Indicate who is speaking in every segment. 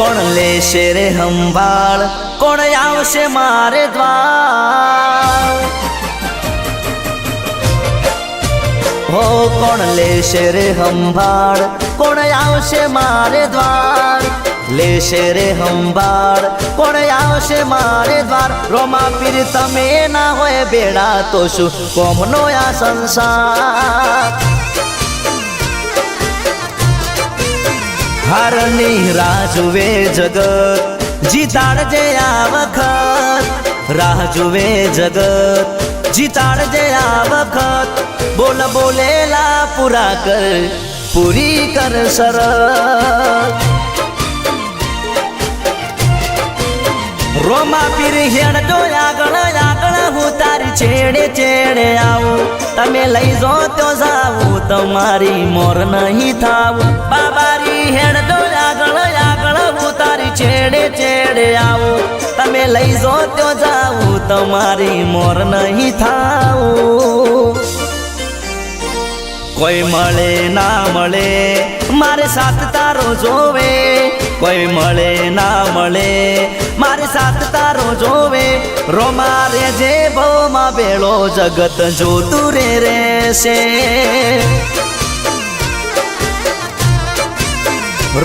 Speaker 1: કોણ લેશે રે સંભાળ, કોણ આવશે મારે દ્વાર? હો કોણ લેશે રે સંભાળ, કોણ આવશે મારે દ્વાર? લેશે રે સંભાળ, કોણ આવશે મારે દ્વાર? રોમા પીર તમે ના હોય બેડા તો શું કોમનો આ સંસાર? હારની રાહ જુએ જગત, જીતાડજે આ વખત. રાહ જુએ જગત, જીતાડજે આ વખત. બોલ બોલેલા પૂરા કર, પૂરી કર શરત. રોમા પીર હેડજો આગળ આગળ, હું તારી છેડે છેડે આવું. તમે લઈ જો તો જાવું, તમારી મોર નહીં થાવું. બાબારી હેડજો આગળ આગળ, હું તારી છેડે છેડે આવું. તમે લઈ જો તો જાવું, તમારી મોર નહીં થાવું. કોઈ મળે ના મળે મારે સાથ તારો જોવે, કોઈ મળે ના મળે મારે સાથ તારો જોવે. રોમા રે જે ભવમાં બેળો જગત જોતું રે રહેશે.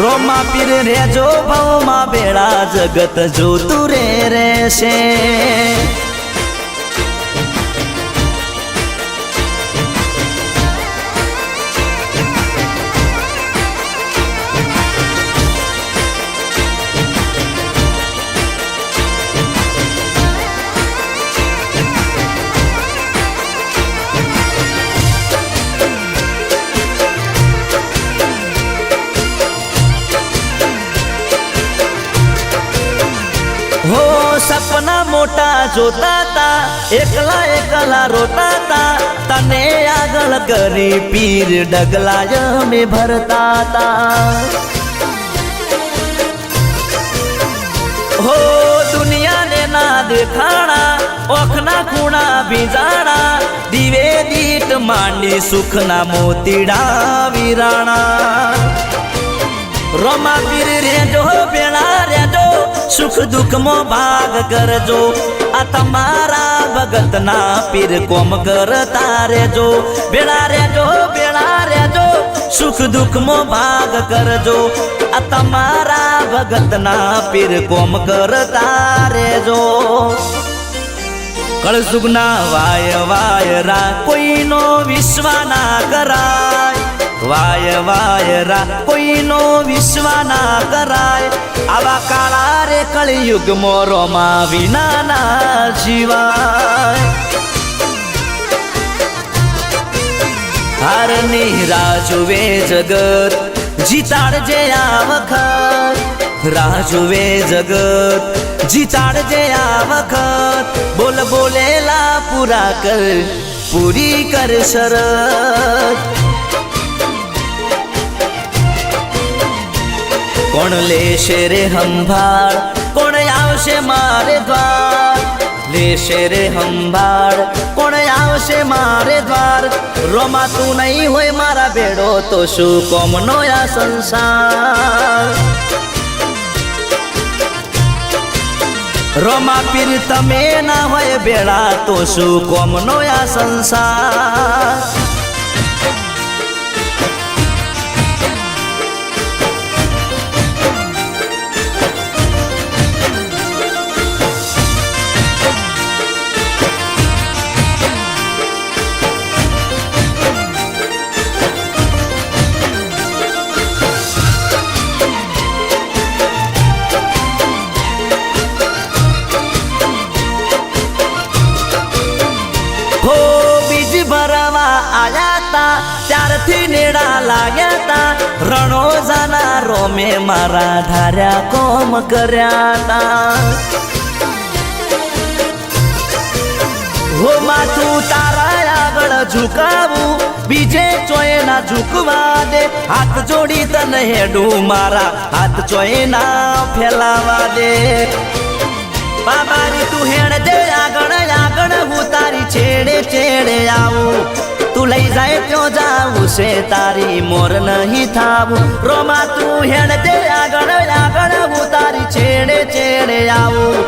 Speaker 1: રોમા પીર રેજો ભવમાં બેળા જગત જોતું રે રહેશે. હો સપના મોટા જોતા તા, એકલા એકલા રોતા તા. તને આગળ કરી પીર ડગલા અમે ભરતા તા. હો દુનિયાને ના દેખાણા, ઓખના ખૂણા ભીજાણા. દીવે દીટ માંડી સુખના મોતીડા વિરાણા. રોમા પીર રેજો બેડા રેજો, સુખ દુઃખમાં ભાગ કરજો. આ તમારા ભગતના પીર કોમ કરતા રેજો. બેડા રેજો, સુખ દુઃખમાં ભાગ કરજો. આ તમારા ભગતના પીર કોમ કરતા રેજો. કળસુગના વાય વાયરા કોઈનો વિશ્વા ના કરાય. વાય વાયરા કોઈનો વિશ્વા ના કરાય. આવા કાળા રે કળિયુગમાં રોમા વિના ના જીવાય. હારની રાહ જુએ જગત, જીતાડજે આ વખત. રાહ જુએ જગત, જીતાડજે આ વખત. બોલ બોલેલા પૂરા કર, પૂરી કર શરત. કોણ લેશે રે સંભાળ, કોણ આવશે મારે દ્વાર? લેશે રે સંભાળ, કોણ આવશે મારે દ્વાર? રોમા તું નહીં હોય મારા બેડો તો શું કોમનો આ સંસાર? રોમા પીર તમે ના હોય બેડા તો શું કોમનો આ સંસાર? હો બીજ ભરવા આયા તા, ત્યારથી નેડા લાગ્યા તા. રણો જાના રોમે મારા ધાર્યા કોમ કર્યા તા. હો માથું તારા આગળ ઝુકાવું, બીજે ચોય ના ઝુકવા દે. હાથ જોડી તને હેડું મારા, હાથ ચોય ના ફેલાવા દે. બાબારી તું હેડ દે આગળ આગળ, હું તારી છેડે છેડે આવું. તું તું લઈ જાય ત્યો જાવું છે તારી મોર નહીં થાવું રોમા તું હેડ દે આગળ આગળ હું તારી છેડે છેડે આવું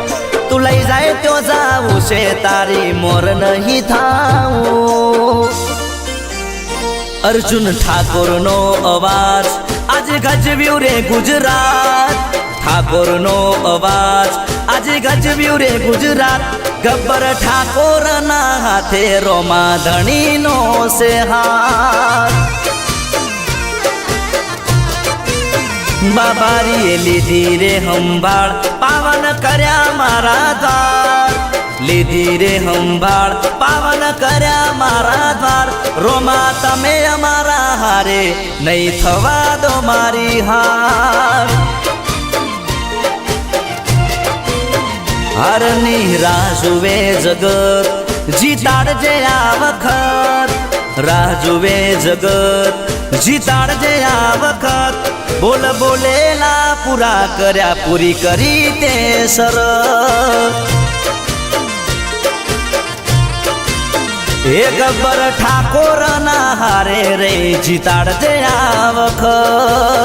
Speaker 1: તું લઈ જાય ત્યો જાવું છે તારી મોર નહીં થાવું અર્જુન ઠાકોરનો અવાજ આજે ગજવ્યું રે ગુજરાત ઠાકોરનો અવાજ આજે ગજવ્યું રે ગુજરાત ગબ્બર ઠાકોરના હાથે રોમા ધણીનો છે હાથ બાબારીએ લીધી રે સંભાળ પાવન કર્યા મારા દ્વાર લીધી રે સંભાળ પાવન કર્યા મારા દ્વાર રોમા તમે અમારા હારે નહીં થવા દો મારી હાર હરની રાહ જુએ જગત જીતાડજે આ વખત રાહ જુએ જગત જીતાડજે આ વખત બોલ બોલેલા પૂરા કર્યા પૂરી કરી તે શરત એ ગબ્બર ઠાકોરના હારે રે જીતાડજે આ વખત